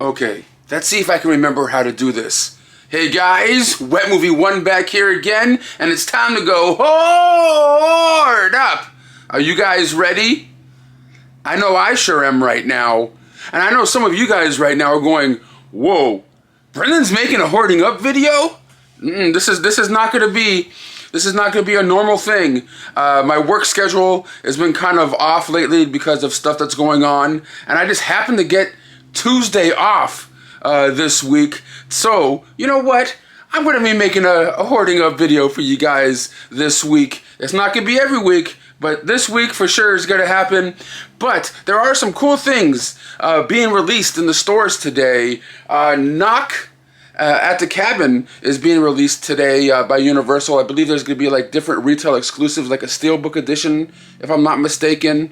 Okay, let's see if I can remember how to do this. Hey guys, Wet Movie 1 back here again, and it's time to go hard up. Are you guys ready? I know I sure am right now. And I know some of you guys right now are going, whoa, Brendan's making a hoarding up video? This is not gonna be a normal thing. My work schedule has been kind of off lately because of stuff that's going on, and I just happened to get Tuesday off this week. So, you know what? I'm going to be making a hoarding up video for you guys this week. It's not going to be every week, but this week for sure is going to happen. But there are some cool things being released in the stores today. Knock at the Cabin is being released today by Universal. I believe there's going to be like different retail exclusives, like a Steelbook edition, if I'm not mistaken.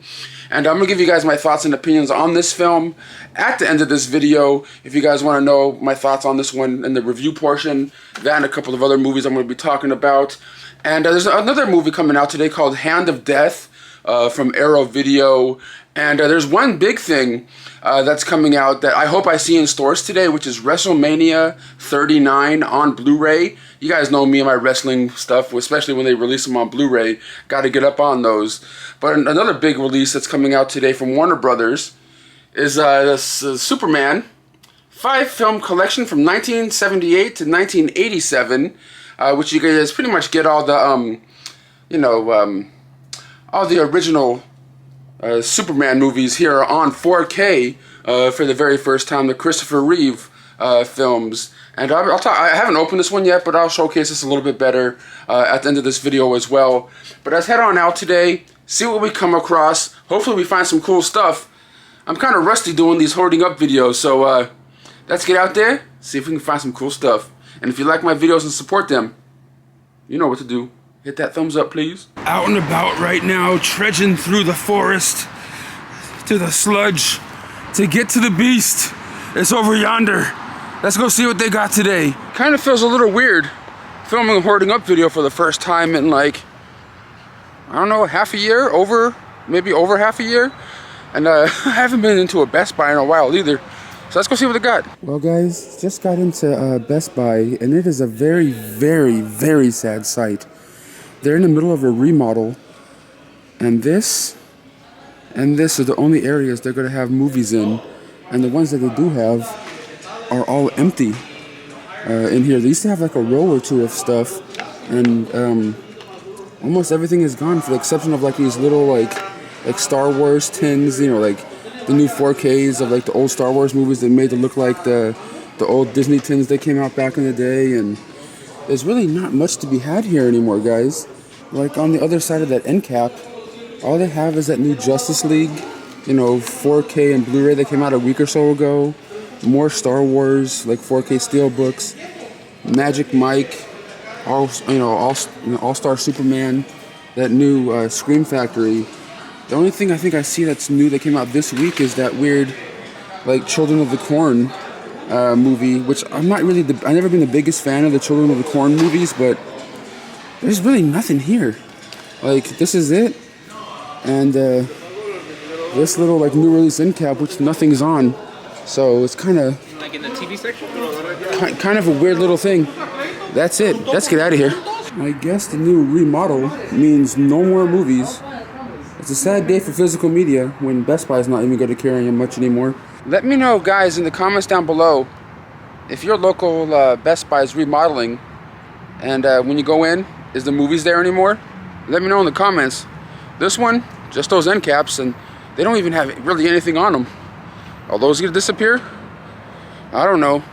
And I'm going to give you guys my thoughts and opinions on this film at the end of this video. If you guys want to know my thoughts on this one in the review portion, that and a couple of other movies I'm going to be talking about. And there's another movie coming out today called Hand of Death from Arrow Video. And there's one big thing that's coming out that I hope I see in stores today, which is WrestleMania 39 on Blu-ray. You guys know me and my wrestling stuff, especially when they release them on Blu-ray. Got to get up on those. But another big release that's coming out today from Warner Brothers is this Superman 5-film collection from 1978 to 1987, which you guys pretty much get all the, all the original Superman movies here on 4K for the very first time, the Christopher Reeve films. And I haven't opened this one yet, but I'll showcase this a little bit better at the end of this video as well. But let's head on out today, see what we come across. Hopefully we find some cool stuff. I'm kind of rusty doing these hoarding up videos, so let's get out there, see if we can find some cool stuff. And if you like my videos and support them, you know what to do. Hit that thumbs up, please. Out and about right now, trudging through the forest to the sludge to get to the beast. It's over yonder. Let's go see what they got today. Kind of feels a little weird filming a hoarding up video for the first time in like, I don't know, half a year, maybe over half a year. And I haven't been into a Best Buy in a while either. So let's go see what they got. Well guys, just got into Best Buy, and it is a very, very, very sad sight. They're in the middle of a remodel, and this are the only areas they're going to have movies in. And the ones that they do have are all empty in here. They used to have like a row or two of stuff, and almost everything is gone, for the exception of like these little like Star Wars tins, you know, like the new 4Ks of like the old Star Wars movies that made to look like the old Disney tins that came out back in the day. And there's really not much to be had here anymore, guys. Like on the other side of that end cap, all they have is that new Justice League, 4K and Blu-ray that came out a week or so ago. More Star Wars, like 4K Steelbooks, Magic Mike, All-Star Superman, that new Scream Factory. The only thing I think I see that's new that came out this week is that weird, like, Children of the Corn movie, which I've never been the biggest fan of the Children of the Corn movies, but there's really nothing here. Like, this is it, and this little, like, new release end cap, which nothing's on, so it's kind of... Like in the TV section? Kind of a weird little thing. That's it. Let's get out of here. I guess the new remodel means no more movies. It's a sad day for physical media when Best Buy is not even going to carry them much anymore. Let me know, guys, in the comments down below if your local Best Buy is remodeling, and when you go in, is the movies there anymore? Let me know in the comments. This one, just those end caps, and they don't even have really anything on them. Are those going to disappear? I don't know.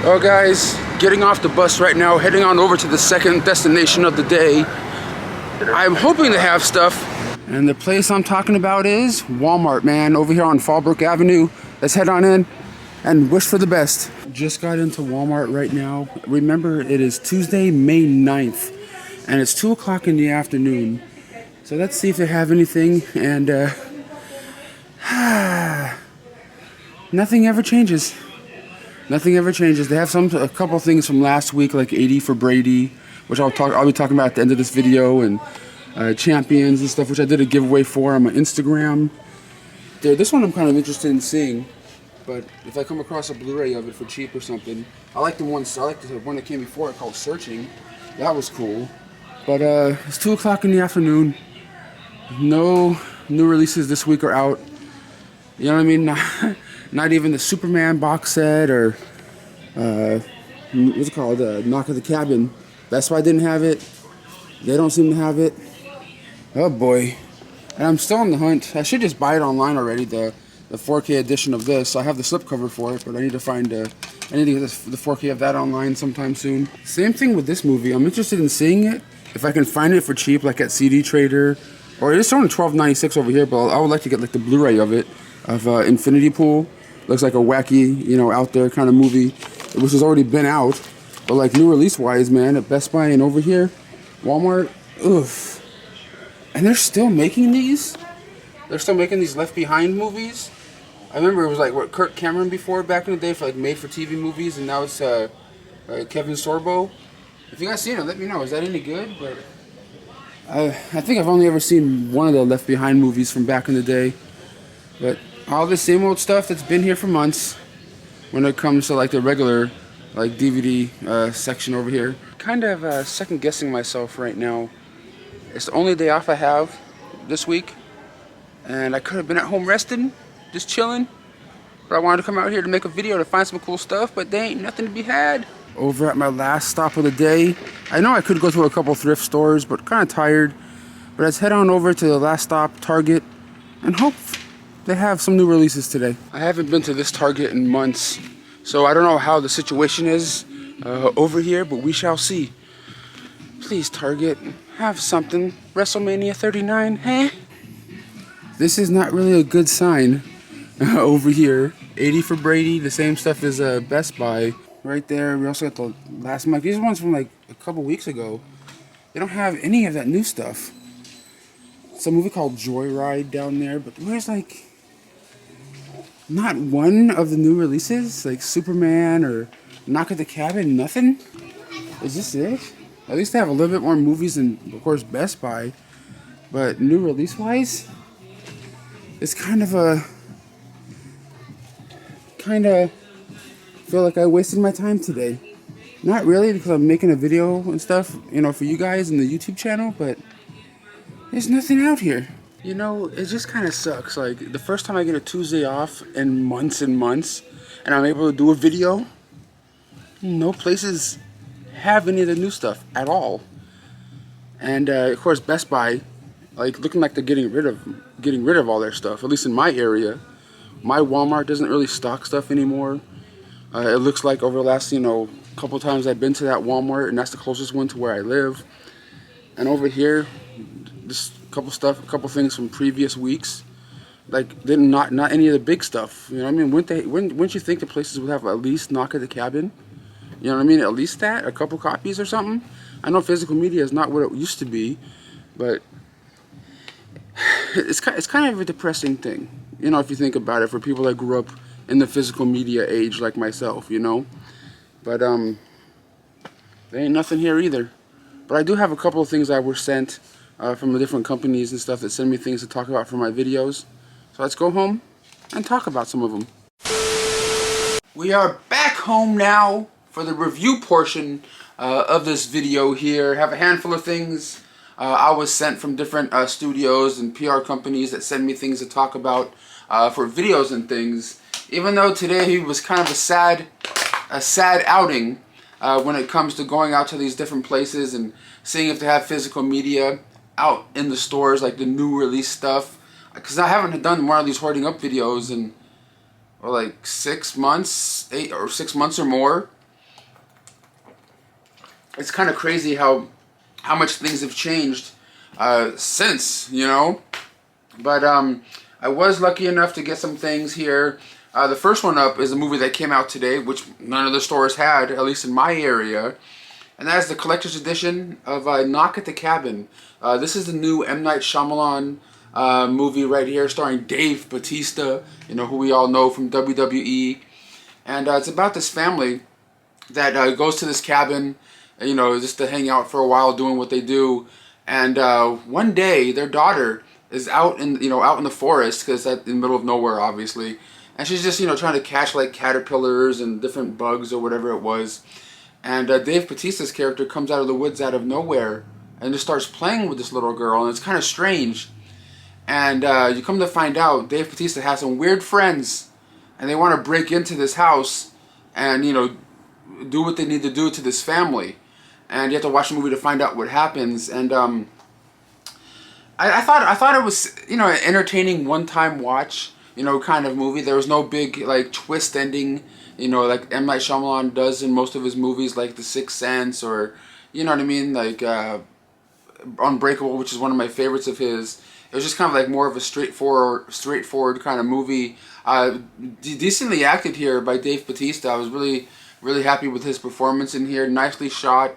Oh, guys, getting off the bus right now, heading on over to the second destination of the day. I'm hoping to have stuff. And the place I'm talking about is Walmart, man, over here on Fallbrook Avenue. Let's head on in and wish for the best. Just got into Walmart right now. Remember, it is Tuesday, May 9th, and it's 2 o'clock in the afternoon. So let's see if they have anything, and nothing ever changes. Nothing ever changes. They have a couple things from last week, like 80 for Brady, which I'll be talking about at the end of this video, and Champions and stuff, which I did a giveaway for on my Instagram. This one I'm kind of interested in seeing. but if I come across a Blu-ray of it for cheap or something, I like the one that came before it called Searching. That was cool. But it's 2 o'clock in the afternoon. No new releases this week are out. You know what I mean? Not even the Superman box set or what's it called? Knock at the Cabin. Best Buy didn't have it. They don't seem to have it. Oh boy. And I'm still on the hunt. I should just buy it online already, the 4K edition of this. I have the slipcover for it, but I need to find I need to get the 4K of that online sometime soon. Same thing with this movie. I'm interested in seeing it. If I can find it for cheap, like at CD Trader, or it's only $12.96 over here, but I would like to get like the Blu-ray of it, of Infinity Pool. Looks like a wacky, you know, out there kind of movie, which has already been out. But like new release wise, man, at Best Buy and over here, Walmart, oof. And they're still making these? They're still making these Left Behind movies? I remember it was like what Kirk Cameron before back in the day for like made-for-TV movies, and now it's Kevin Sorbo. If you guys seen it, let me know. Is that any good? But I think I've only ever seen one of the Left Behind movies from back in the day. But all the same old stuff that's been here for months when it comes to like the regular like DVD section over here. Kind of second guessing myself right now. It's the only day off I have this week, and I could have been at home resting, just chilling, but I wanted to come out here to make a video to find some cool stuff, but there ain't nothing to be had. Over at my last stop of the day, I know I could go to a couple thrift stores, but kind of tired, but let's head on over to the last stop, Target, and hope they have some new releases today. I haven't been to this Target in months, so I don't know how the situation is over here, but we shall see. Please, Target, have something. WrestleMania 39, huh? This is not really a good sign over here. 80 for Brady, the same stuff as Best Buy. Right there, we also got the last mic. These ones from like a couple weeks ago. They don't have any of that new stuff. It's a movie called Joyride down there, but where's like not one of the new releases? Like Superman or Knock at the Cabin, nothing? Is this it? At least they have a little bit more movies than, of course, Best Buy. But new release-wise, it's kind of feel like I wasted my time today. Not really, because I'm making a video and stuff, you know, for you guys in the YouTube channel, but there's nothing out here. You know, it just kind of sucks. Like, the first time I get a Tuesday off in months and months, and I'm able to do a video, no places have any of the new stuff at all. And of course Best Buy, like, looking like they're getting rid of all their stuff, at least in my area. My Walmart doesn't really stock stuff anymore. It looks like over the last, you know, couple times I've been to that Walmart, and that's the closest one to where I live. And over here, just a couple things from previous weeks, like not any of the big stuff. You know what I mean? Wouldn't you think the places would have at least Knock at the Cabin? You know what I mean? At least that, a couple copies or something. I know physical media is not what it used to be, but it's kind of a depressing thing, you know, if you think about it, for people that grew up in the physical media age like myself, you know. But there ain't nothing here either. But I do have a couple of things that were sent from the different companies and stuff that send me things to talk about for my videos. So let's go home and talk about some of them. We are back home now for the review portion of this video here. Have a handful of things I was sent from different studios and PR companies that send me things to talk about for videos and things. Even though today was kind of a sad outing when it comes to going out to these different places and seeing if they have physical media out in the stores, like the new release stuff. Because I haven't done one of these hoarding up videos in like 6 months, 6 months or more. It's kind of crazy how much things have changed since, you know. But I was lucky enough to get some things here. The first one up is a movie that came out today, which none of the stores had, at least in my area. And that is the collector's edition of Knock at the Cabin. This is the new M. Night Shyamalan movie right here, starring Dave Bautista, you know, who we all know from WWE. And it's about this family that goes to this cabin, you know, just to hang out for a while doing what they do. And one day their daughter is out in the forest, because that's in the middle of nowhere, obviously. and she's just trying to catch like caterpillars and different bugs or whatever it was. And Dave Bautista's character comes out of the woods out of nowhere and just starts playing with this little girl, and it's kind of strange. And you come to find out Dave Bautista has some weird friends, and they want to break into this house and do what they need to do to this family. And you have to watch the movie to find out what happens. And I thought it was an entertaining one-time watch kind of movie. There was no big like twist ending like M. Night Shyamalan does in most of his movies, like The Sixth Sense, or what I mean, like Unbreakable, which is one of my favorites of his. It was just kind of like more of a straightforward kind of movie. Decently acted here by Dave Bautista. I was really happy with his performance in here. Nicely shot.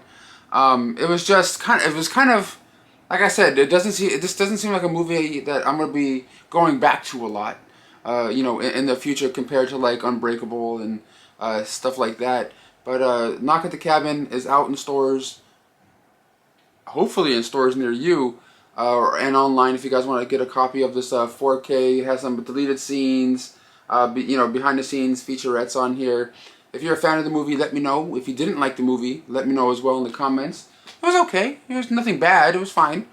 It was kind of like I said. This doesn't seem like a movie that I'm gonna be going back to a lot. In the future compared to like Unbreakable and stuff like that. But Knock at the Cabin is out in stores. Hopefully in stores near you. And online if you guys want to get a copy of this 4K. It has some deleted scenes, behind the scenes featurettes on here. If you're a fan of the movie, let me know. If you didn't like the movie, let me know as well in the comments. It was okay. It was nothing bad. It was fine.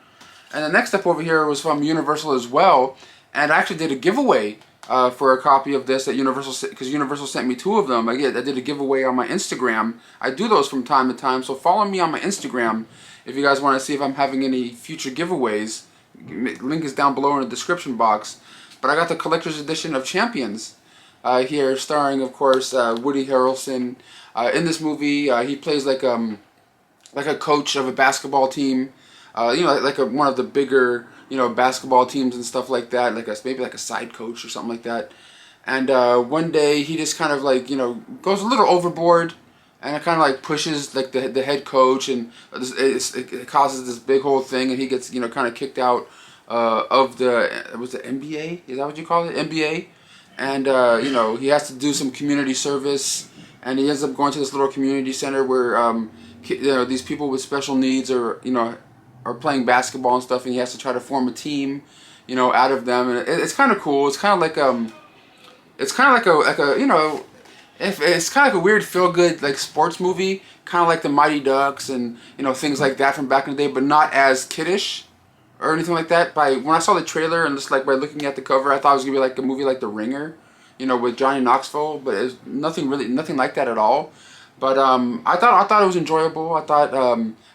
And the next up over here was from Universal as well. And I actually did a giveaway for a copy of this at Universal, because Universal sent me 2 of them. I did a giveaway on my Instagram. I do those from time to time, so follow me on my Instagram if you guys want to see if I'm having any future giveaways. Link is down below in the description box. But I got the collector's edition of Champions here, starring, of course, Woody Harrelson. In this movie, he plays like a coach of a basketball team. One of the bigger basketball teams and stuff like that. Maybe like a side coach or something like that. And one day he just kind of like goes a little overboard. And it kind of like pushes like the head coach, and it causes this big whole thing, and he gets kind of kicked out of the NBA? Is that what you call it? NBA? And he has to do some community service, and he ends up going to this little community center where these people with special needs are playing basketball and stuff, and he has to try to form a team out of them, and it's kind of cool. It's kind of like it's kind of like a weird feel-good like sports movie, kind of like the Mighty Ducks and things like that from back in the day, but not as kiddish or anything like that. When I saw the trailer and just like by looking at the cover, I thought it was gonna be like a movie like The Ringer, with Johnny Knoxville, but it's nothing like that at all. But I thought it was enjoyable. I thought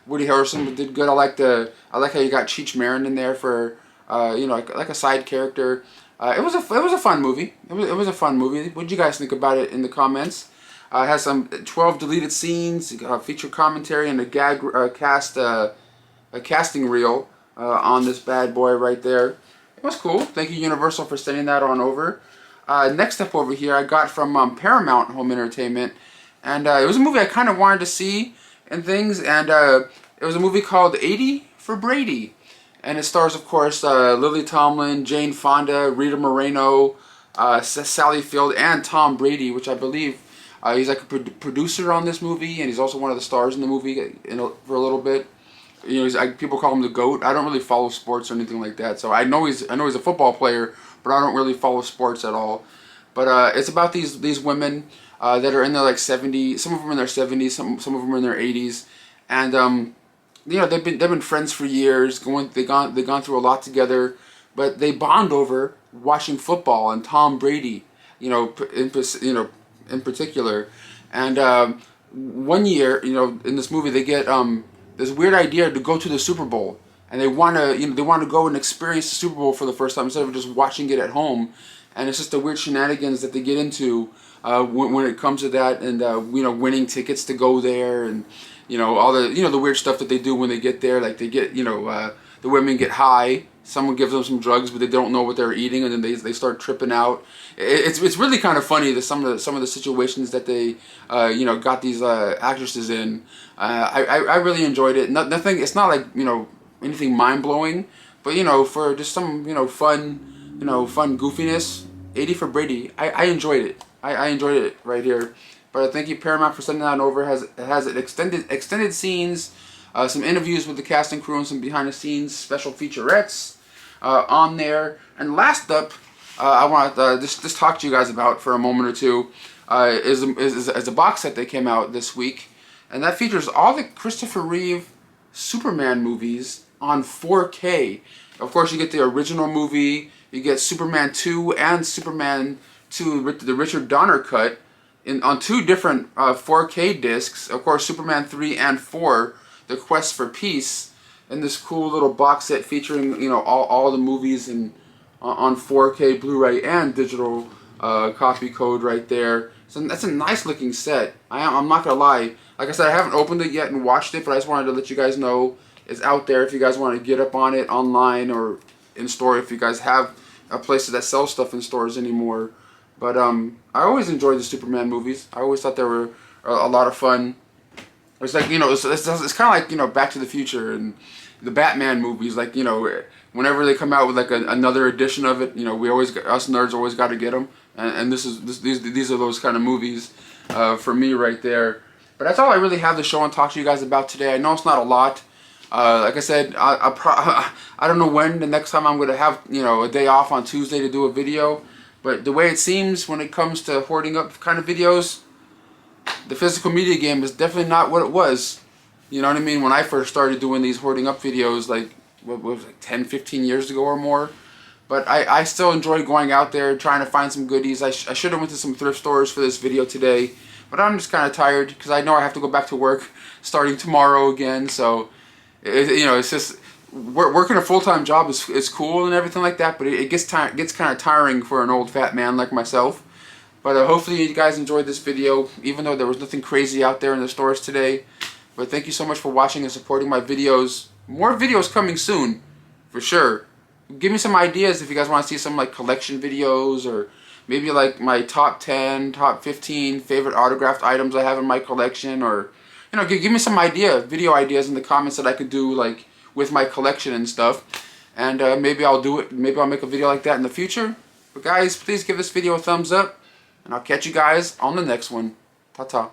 Woody Harrelson did good. I like how you got Cheech Marin in there for like a side character. It was a fun movie. It was a fun movie. What did you guys think about it in the comments? It has some 12 deleted scenes, feature commentary, and a casting reel on this bad boy right there. It was cool. Thank you, Universal, for sending that on over. Next up over here, I got from Paramount Home Entertainment, and it was a movie I kind of wanted to see and things, and it was a movie called 80 for Brady. And it stars, of course, Lily Tomlin, Jane Fonda, Rita Moreno, Sally Field, and Tom Brady, which I believe he's like a producer on this movie, and he's also one of the stars in the movie for a little bit. People call him the GOAT. I don't really follow sports or anything like that, so I know he's a football player, but I don't really follow sports at all. But it's about these women that are in their like 70s. Some of them in their 70s, some of them are in their 80s, and they've been friends for years. They've gone through a lot together, but they bond over watching football and Tom Brady, in particular. And one year, in this movie, they get this weird idea to go to the Super Bowl, and they want to go and experience the Super Bowl for the first time instead of just watching it at home. And it's just the weird shenanigans that they get into when it comes to that, and winning tickets to go there, and all the the weird stuff that they do when they get there. Like they get the women get high. Someone gives them some drugs, but they don't know what they're eating, and then they start tripping out. It's really kind of funny that some of the situations that they got these actresses in. I really enjoyed it. Nothing. It's not like anything mind blowing, but for just some fun goofiness. 80 for Brady. I enjoyed it. I enjoyed it right here. But thank you, Paramount, for sending that over. It has extended scenes, some interviews with the cast and crew, and some behind the scenes special featurettes on there. And last up, I want to just talk to you guys about for a moment or two is a box set that came out this week, and that features all the Christopher Reeve Superman movies on 4K. Of course, you get the original movie, you get Superman 2 and Superman 2, the Richard Donner cut, on two different 4K discs. Of course, Superman 3 and 4, The Quest for Peace, in this cool little box set featuring, you know, all the movies and on 4K Blu-ray and digital copy code right there. So that's a nice looking set. I'm not gonna lie. Like I said, I haven't opened it yet and watched it, but I just wanted to let you guys know it's out there if you guys want to get up on it online or in store if you guys have a place that sells stuff in stores anymore. But I always enjoyed the Superman movies. I always thought they were a lot of fun. It's like, you know, it's kind of like, you know, Back to the Future and the Batman movies. Like, you know, whenever they come out with like another edition of it, you know, us nerds always got to get them. And these are those kind of movies for me right there. But that's all I really have to show and talk to you guys about today. I know it's not a lot. Like I said, I don't know when the next time I'm going to have, you know, a day off on Tuesday to do a video. But the way it seems when it comes to hoarding up kind of videos, the physical media game is definitely not what it was. You know what I mean? When I first started doing these hoarding up videos, like, what was it, like 10, 15 years ago or more. But I still enjoy going out there trying to find some goodies. I should have went to some thrift stores for this video today. But I'm just kind of tired because I know I have to go back to work starting tomorrow again. So, you know, it's just, working a full-time job is cool and everything like that. But it gets kind of tiring for an old fat man like myself. But hopefully you guys enjoyed this video, even though there was nothing crazy out there in the stores today. But thank you so much for watching and supporting my videos. More videos coming soon, for sure. Give me some ideas if you guys want to see some like collection videos, or maybe like my top 10, top 15 favorite autographed items I have in my collection, or, you know, give me some video ideas in the comments that I could do like with my collection and stuff. And maybe I'll do it. Maybe I'll make a video like that in the future. But guys, please give this video a thumbs up. And I'll catch you guys on the next one. Ta-ta.